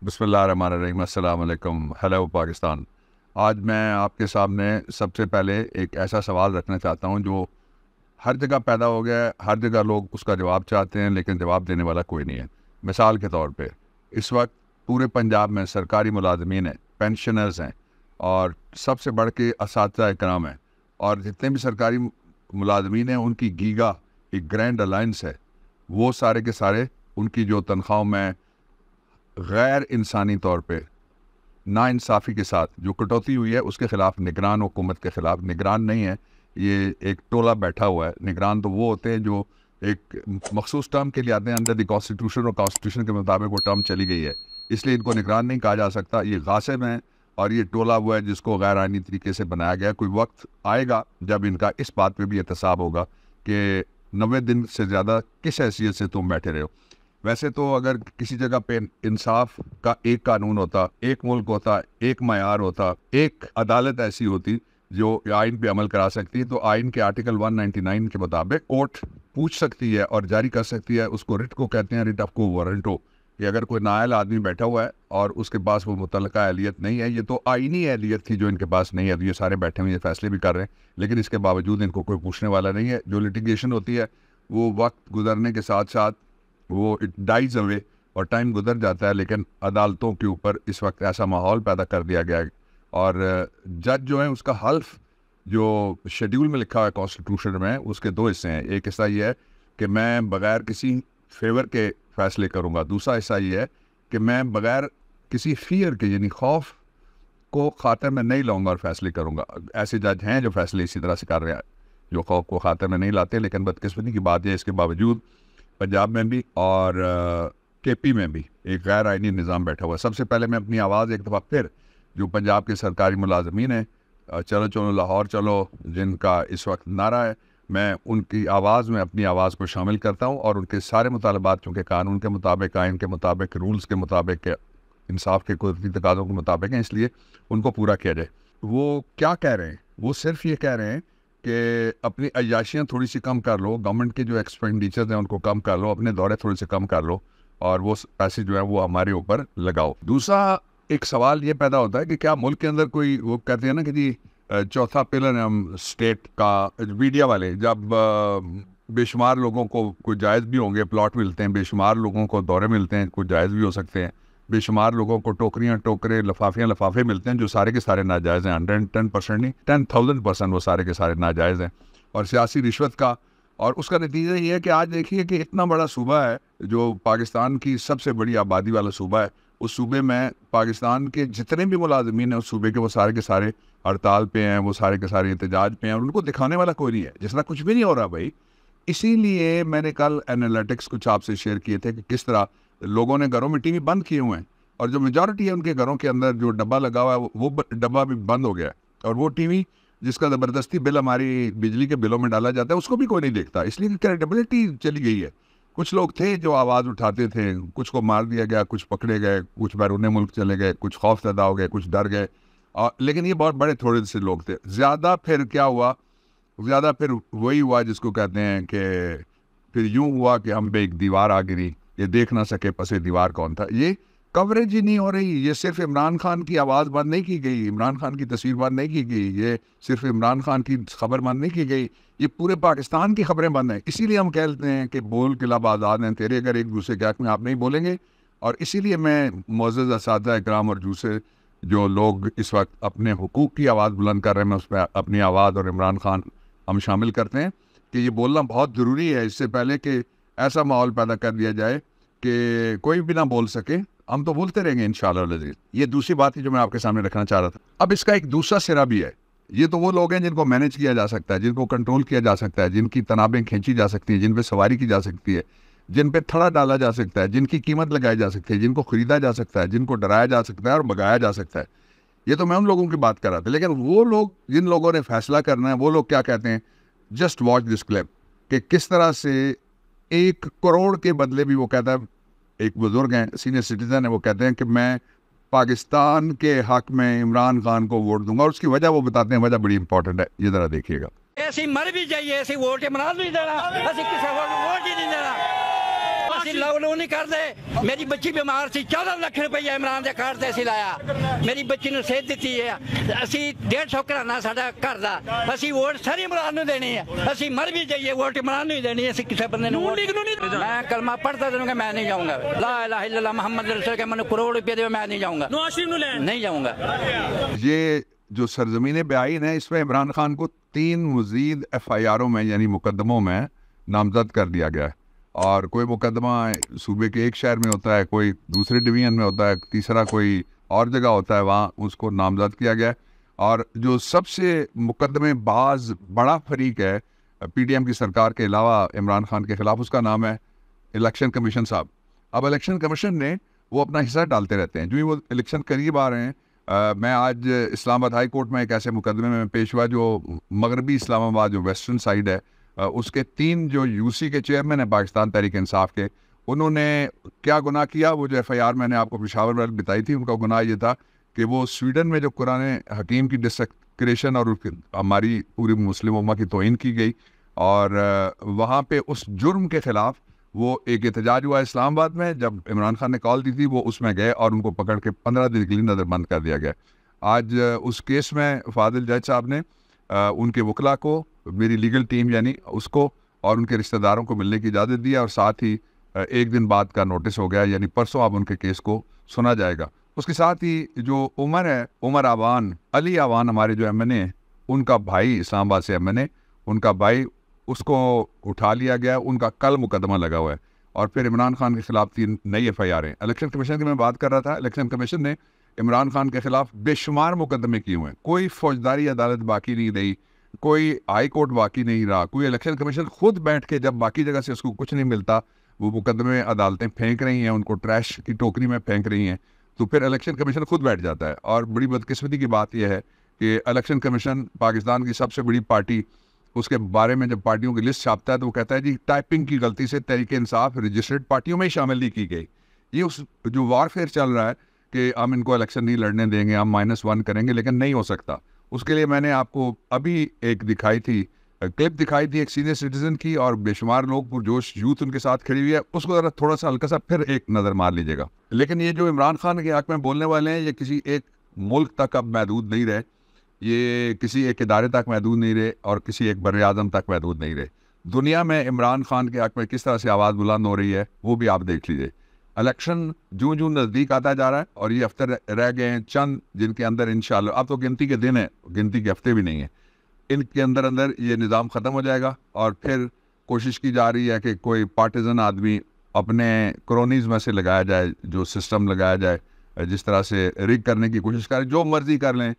بسم اللہ الرحمن الرحیم۔ السلام علیکم۔ ہیلو پاکستان۔ آج میں آپ کے سامنے سب سے پہلے ایک ایسا سوال رکھنا چاہتا ہوں جو ہر جگہ پیدا ہو گیا ہے، ہر جگہ لوگ اس کا جواب چاہتے ہیں لیکن جواب دینے والا کوئی نہیں ہے۔ مثال کے طور پہ اس وقت پورے پنجاب میں سرکاری ملازمین ہیں، پینشنرز ہیں اور سب سے بڑھ کے اساتذہ کرام ہیں، اور جتنے بھی سرکاری ملازمین ہیں ان کی گیگا ایک گرینڈ الائنس ہے، وہ سارے کے سارے ان کی جو تنخواہوں میں غیر انسانی طور پہ ناانصافی کے ساتھ جو کٹوتی ہوئی ہے اس کے خلاف نگران حکومت کے خلاف، نگران نہیں ہے، یہ ایک ٹولہ بیٹھا ہوا ہے۔ نگران تو وہ ہوتے ہیں جو ایک مخصوص ٹرم کے لیے آتے ہیں، انڈر دی کانسٹیٹیوشن، اور کانسٹیٹیوشن کے مطابق وہ ٹرم چلی گئی ہے، اس لیے ان کو نگران نہیں کہا جا سکتا۔ یہ غاصب ہیں اور یہ ٹولہ وہ ہے جس کو غیر آئینی طریقے سے بنایا گیا۔ کوئی وقت آئے گا جب ان کا اس بات پہ بھی احتساب ہوگا کہ 90 دن سے زیادہ کس حیثیت سے تم بیٹھے رہے ہو۔ ویسے تو اگر کسی جگہ پہ انصاف کا ایک قانون ہوتا، ایک ملک ہوتا، ایک معیار ہوتا، ایک عدالت ایسی ہوتی جو آئین پہ عمل کرا سکتی ہے، تو آئین کے آرٹیکل 199 کے مطابق کورٹ پوچھ سکتی ہے اور جاری کر سکتی ہے۔ اس کو رٹ کو کہتے ہیں، رٹ آف کو وارنٹو، کہ اگر کوئی نااہل آدمی بیٹھا ہوا ہے اور اس کے پاس وہ متعلقہ اہلیت نہیں ہے، یہ تو آئینی اہلیت تھی جو ان کے پاس نہیں ہے، یہ سارے بیٹھے ہوئے یہ فیصلے بھی کر رہے ہیں، لیکن اس کے باوجود ان کو کوئی پوچھنے والا نہیں ہے۔ جو لٹیگیشن ہوتی ہے وہ وقت گزرنے کے ساتھ ساتھ وہ اٹ ڈائز اوے اور ٹائم گزر جاتا ہے، لیکن عدالتوں کے اوپر اس وقت ایسا ماحول پیدا کر دیا گیا ہے، اور جج جو ہیں اس کا حلف جو شیڈیول میں لکھا ہوا ہے کانسٹیٹیوشن میں، اس کے 2 حصے ہیں۔ ایک حصہ یہ ہے کہ میں بغیر کسی فیور کے فیصلے کروں گا، دوسرا حصہ یہ ہے کہ میں بغیر کسی فیئر کے یعنی خوف کو خاطر میں نہیں لاؤں گا اور فیصلے کروں گا۔ ایسے جج ہیں جو فیصلے اسی طرح سے کر رہے ہیں، جو خوف کو خاطر میں نہیں لاتے، لیکن بدقسمتی کی بات ہے اس کے باوجود پنجاب میں بھی اور کے پی میں بھی ایک غیر آئینی نظام بیٹھا ہوا ہے۔ سب سے پہلے میں اپنی آواز ایک دفعہ پھر جو پنجاب کے سرکاری ملازمین ہیں، چلو چلو لاہور چلو، جن کا اس وقت نعرہ ہے، میں ان کی آواز میں اپنی آواز کو شامل کرتا ہوں، اور ان کے سارے مطالبات چونکہ قانون کے مطابق، آئین کے مطابق، رولز کے مطابق، انصاف کے قدرتی تقاضوں کے مطابق ہیں، اس لیے ان کو پورا کیا جائے۔ وہ کیا کہہ رہے ہیں؟ وہ صرف یہ کہہ رہے ہیں کہ اپنی عیاشیاں تھوڑی سی کم کر لو، گورنمنٹ کے جو ایکسپینڈیچرز ہیں ان کو کم کر لو، اپنے دورے تھوڑے سے کم کر لو، اور وہ پیسے جو ہیں وہ ہمارے اوپر لگاؤ۔ دوسرا ایک سوال یہ پیدا ہوتا ہے کہ کیا ملک کے اندر کوئی، وہ کہتے ہیں نا کہ جی چوتھا پلر ہے ہم اسٹیٹ کا، میڈیا والے جب بے شمار لوگوں کو کوئی جائز بھی ہوں گے، پلاٹ ملتے ہیں، بے شمار لوگوں کو دورے ملتے ہیں، کوئی جائز بھی ہو سکتے ہیں، بے شمار لوگوں کو ٹوکریاں ٹوکرے لفافے ملتے ہیں جو سارے کے سارے ناجائز ہیں، 110% نہیں 10,000% وہ سارے کے سارے ناجائز ہیں، اور سیاسی رشوت کا۔ اور اس کا نتیجہ یہ ہے کہ آج دیکھیے کہ اتنا بڑا صوبہ ہے جو پاکستان کی سب سے بڑی آبادی والا صوبہ ہے، اس صوبے میں پاکستان کے جتنے بھی ملازمین ہیں اس صوبے کے، وہ سارے کے سارے ہڑتال پہ ہیں، وہ سارے کے سارے احتجاج پہ ہیں، اور ان کو دکھانے والا کوئی نہیں ہے، جس طرح کچھ بھی نہیں ہو رہا بھائی۔ اسی لیے میں نے کل انالیٹکس کچھ آپ سے شیئر کیے تھے کہ کس طرح لوگوں نے گھروں میں ٹی وی بند کیے ہوئے ہیں، اور جو میجورٹی ہے ان کے گھروں کے اندر جو ڈبہ لگا ہوا ہے وہ ڈبہ بھی بند ہو گیا ہے، اور وہ ٹی وی جس کا زبردستی بل ہماری بجلی کے بلوں میں ڈالا جاتا ہے اس کو بھی کوئی نہیں دیکھتا، اس لیے کریڈیبلٹی چلی گئی ہے۔ کچھ لوگ تھے جو آواز اٹھاتے تھے، کچھ کو مار دیا گیا، کچھ پکڑے گئے، کچھ بیرون ملک چلے گئے، کچھ خوف زدہ ہو گئے، کچھ ڈر گئے، لیکن یہ بہت بڑے تھوڑے سے لوگ تھے۔ زیادہ پھر کیا ہوا؟ زیادہ پھر وہی ہوا جس کو کہتے ہیں کہ پھر یوں ہوا کہ ہم پہ ایک دیوار آ گری، یہ دیکھ نہ سکے پسے دیوار کون تھا۔ یہ کوریج ہی نہیں ہو رہی۔ یہ صرف عمران خان کی آواز بند نہیں کی گئی، عمران خان کی تصویر بند نہیں کی گئی، یہ صرف عمران خان کی خبر بند نہیں کی گئی، یہ پورے پاکستان کی خبریں بند ہیں۔ اسی لیے ہم کہتے ہیں کہ بول کے لب آزاد ہیں تیرے، اگر ایک دوسرے کے حق میں آپ نہیں بولیں گے۔ اور اسی لیے میں معزز اساتذہ اکرام اور دوسرے جو لوگ اس وقت اپنے حقوق کی آواز بلند کر رہے ہیں، میں اس پہ اپنی آواز اور عمران خان ہم شامل کرتے ہیں کہ یہ بولنا بہت ضروری ہے، اس سے پہلے کہ ایسا ماحول پیدا کر دیا جائے کہ کوئی بھی نہ بول سکے۔ ہم تو بولتے رہیں گے انشاءاللہ العزیز۔ یہ دوسری بات ہے جو میں آپ کے سامنے رکھنا چاہ رہا تھا۔ اب اس کا ایک دوسرا سرا بھی ہے۔ یہ تو وہ لوگ ہیں جن کو مینیج کیا جا سکتا ہے، جن کو کنٹرول کیا جا سکتا ہے، جن کی تنابیں کھینچی جا سکتی ہیں، جن پہ سواری کی جا سکتی ہے، جن پہ تھڑا ڈالا جا سکتا ہے، جن کی قیمت لگائی جا سکتی ہے، جن کو خریدا جا سکتا ہے، جن کو ڈرایا جا سکتا ہے اور بگایا جا سکتا ہے۔ یہ تو میں ان لوگوں کی بات کر رہا تھا، لیکن وہ لوگ جن لوگوں نے فیصلہ کرنا ہے، وہ لوگ کیا کہتے ہیں؟ جسٹ واچ دس کلپ، کہ کس طرح سے 1 کروڑ کے بدلے بھی، وہ کہتا ہے، ایک بزرگ ہیں، سینئر سٹیزن ہیں، وہ کہتے ہیں کہ میں پاکستان کے حق میں عمران خان کو ووٹ دوں گا، اور اس کی وجہ وہ بتاتے ہیں، وجہ بڑی امپورٹنٹ ہے، یہ ذرا دیکھیے گا۔ ایسی مر بھی جائیے، ایسی ووٹ عمران نہیں دینا، ایسی کسی ووٹ ہی نہیں دینا، ایسی ਲਾਗੂ ਨਹੀਂ ਕਰਦੇ। ਮੇਰੀ ਬੱਚੀ ਬਿਮਾਰ ਸੀ, 14 ਲੱਖ ਰੁਪਏ ਇਮਰਾਨ ਦੇ ਕਾਰਡ ਤੇ ਅਸੀਂ ਲਾਇਆ। ਮੇਰੀ ਬੱਚੀ ਨੂੰ ਸੇਧ ਦਿੱਤੀ ਹੈ। ਅਸੀਂ 150 ਘਰਾਣਾ ਸਾਡਾ ਘਰ ਦਾ, ਅਸੀਂ ਵੋਟ ਸਾਰੀ ਇਮਰਾਨ ਨੂੰ ਦੇਣੀ ਹੈ। ਅਸੀਂ ਮਰ ਵੀ ਜਾਈਏ ਵੋਟ ਇਮਰਾਨ ਨੂੰ ਹੀ ਦੇਣੀ ਹੈ। ਅਸੀਂ ਕਿਸੇ ਬੰਦੇ ਨੂੰ ਵੋਟ ਨਹੀਂ। ਮੈਂ ਕਲਮਾ ਪੜ੍ਹਦਾ ਦੂੰਗਾ, ਮੈਂ ਨਹੀਂ ਜਾਊਂਗਾ। لا الہ الا اللہ محمد رسول کے من کروڑ روپے دے میں نہیں جاؤں گا، نواز شریف نہیں جاؤں گا۔ یہ جو سرزمین بعین ہے اس میں عمران خان کو 3 مزید ایف آئی آروں میں یعنی مقدموں میں نامزد کر دیا گیا ہے، اور کوئی مقدمہ صوبے کے ایک شہر میں ہوتا ہے، کوئی دوسرے ڈویژن میں ہوتا ہے، تیسرا کوئی اور جگہ ہوتا ہے، وہاں اس کو نامزد کیا گیا ہے۔ اور جو سب سے مقدمے باز بڑا فریق ہے پی ڈی ایم کی سرکار کے علاوہ عمران خان کے خلاف، اس کا نام ہے الیکشن کمیشن صاحب۔ اب الیکشن کمیشن نے وہ اپنا حصہ ڈالتے رہتے ہیں، جو ہی وہ الیکشن قریب آ رہے ہیں۔ میں آج اسلام آباد ہائی کورٹ میں ایک ایسے مقدمے میں پیش ہوا جو مغربی اسلام آباد جو ویسٹرن سائڈ ہے، اس کے 3 جو یو سی کے چیئرمین ہیں پاکستان تحریک انصاف کے، انہوں نے کیا گناہ کیا؟ وہ جو ایف آئی آر میں نے آپ کو پشاور میں بتائی تھی، ان کا گناہ یہ تھا کہ وہ سویڈن میں جو قرآن حکیم کی ڈسیکریشن اور ہماری پوری مسلم امہ کی توہین کی گئی، اور وہاں پہ اس جرم کے خلاف وہ ایک احتجاج ہوا اسلام آباد میں۔ جب عمران خان نے کال دی تھی وہ اس میں گئے اور ان کو پکڑ کے 15 دن کے لیے نظر بند کر دیا گیا۔ آج اس کیس میں فاضل جج صاحب نے ان کے وکلا کو، میری لیگل ٹیم یعنی اس کو اور ان کے رشتہ داروں کو ملنے کی اجازت دی، اور ساتھ ہی 1 دن بعد کا نوٹس ہو گیا، یعنی پرسوں اب ان کے کیس کو سنا جائے گا۔ اس کے ساتھ ہی جو عمر ہے، عمر آوان، علی آوان، ہمارے جو ایم این اے، ان کا بھائی اسلام آباد سے ایم این اے، ان کا بھائی، اس کو اٹھا لیا گیا، ان کا کل مقدمہ لگا ہوا ہے، اور پھر عمران خان کے خلاف 3 نئی ایف آئی آر ہیں۔ الیکشن کمیشن کی میں بات کر رہا تھا، الیکشن کمیشن نے عمران خان کے خلاف بے شمار مقدمے کیے ہوئے ہیں، کوئی فوجداری عدالت باقی نہیں رہی، کوئی ہائی کورٹ باقی نہیں رہا، کوئی الیکشن کمیشن خود بیٹھ کے جب باقی جگہ سے اس کو کچھ نہیں ملتا وہ مقدمے عدالتیں پھینک رہی ہیں، ان کو ٹریش کی ٹوکری میں پھینک رہی ہیں، تو پھر الیکشن کمیشن خود بیٹھ جاتا ہے۔ اور بڑی بدقسمتی کی بات یہ ہے کہ الیکشن کمیشن پاکستان کی سب سے بڑی پارٹی، اس کے بارے میں جب پارٹیوں کی لسٹ چھاپتا ہے تو وہ کہتا ہے جی ٹائپنگ کی غلطی سے تحریک انصاف رجسٹرڈ پارٹیوں میں ہی شامل نہیں کی گئی۔ یہ اس جو وار فیئر چل رہا ہے کہ ہم ان کو الیکشن نہیں لڑنے دیں گے، ہم -1 کریں گے، لیکن نہیں ہو سکتا۔ اس کے لیے میں نے آپ کو ابھی ایک کلپ دکھائی تھی ایک سینئر سٹیزن کی، اور بے شمار لوگ پرجوش یوتھ ان کے ساتھ کھڑی ہوئی ہے، اس کو ذرا تھوڑا سا ہلکا سا پھر ایک نظر مار لیجیے گا۔ لیکن یہ جو عمران خان کے حق میں بولنے والے ہیں، یہ کسی ایک ملک تک اب محدود نہیں رہے، یہ کسی ایک ادارے تک محدود نہیں رہے، اور کسی ایک بر اعظم تک محدود نہیں رہے۔ دنیا میں عمران خان کے حق میں کس طرح سے آواز بلند ہو رہی ہے وہ بھی آپ دیکھ لیجیے۔ الیکشن جوں نزدیک آتا جا رہا ہے، اور یہ ہفتے رہ گئے ہیں چند، جن کے اندر انشاءاللہ، اب تو گنتی کے دن ہیں، گنتی کے ہفتے بھی نہیں ہیں، ان کے اندر یہ نظام ختم ہو جائے گا، اور پھر کوشش کی جا رہی ہے کہ کوئی پارٹیزن آدمی اپنے کرونیز میں سے لگایا جائے، جو سسٹم لگایا جائے، جس طرح سے ریگ کرنے کی کوشش کریں، جو مرضی کر لیں،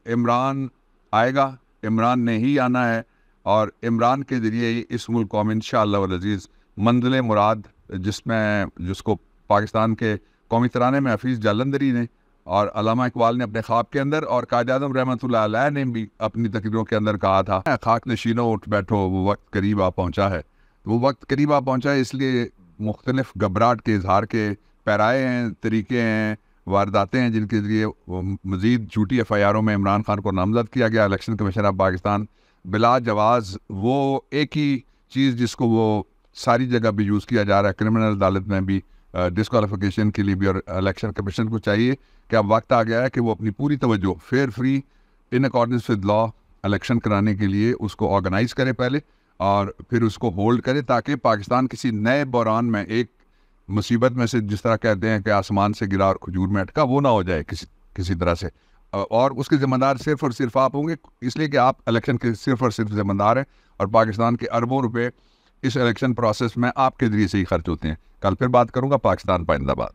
عمران آئے گا، عمران نے ہی آنا ہے، اور عمران کے ذریعے ہی اس ملک کو ہم انشاءاللہ والعزیز منزل مراد، جس کو پاکستان کے قومی ترانے میں حفیظ جالندھری نے اور علامہ اقبال نے اپنے خواب کے اندر، اور قائد اعظم رحمۃ اللہ علیہ نے بھی اپنی تقریروں کے اندر کہا تھا، خاک نشینوں اٹھ بیٹھو، وہ وقت قریب آ پہنچا ہے۔ وہ وقت قریب آ پہنچا ہے، اس لیے مختلف گھبراہٹ کے اظہار کے پیرائے ہیں، طریقے ہیں، وارداتیں ہیں، جن کے ذریعے مزید جھوٹی ایف آئی آروں میں عمران خان کو نامزد کیا گیا۔ الیکشن کمیشن آف پاکستان بلا جواز وہ ایک ہی چیز جس کو وہ ساری جگہ بھی یوز کیا جا رہا ہے، کرمنل عدالت میں بھی ڈسکوالیفیکیشن کے لیے بھی، اور الیکشن کمیشن کو چاہیے کہ اب وقت آ گیا ہے کہ وہ اپنی پوری توجہ fair free in accordance with law election کرانے کے لیے اس کو آرگنائز کرے پہلے، اور پھر اس کو ہولڈ کرے، تاکہ پاکستان کسی نئے بحران میں، ایک مصیبت میں سے، جس طرح کہتے ہیں کہ آسمان سے گرا اور کھجور میں اٹکا، وہ نہ ہو جائے کسی طرح سے۔ اور اس کے ذمہ دار صرف اور صرف آپ ہوں گے، اس لیے کہ آپ الیکشن کے صرف اور صرف ذمہ دار ہیں، اور پاکستان کے اربوں روپے اس الیکشن پروسیس میں آپ کے ذریعے سے ہی خرچ ہوتے ہیں۔ کل پھر بات کروں گا۔ پاکستان پائندہ باد۔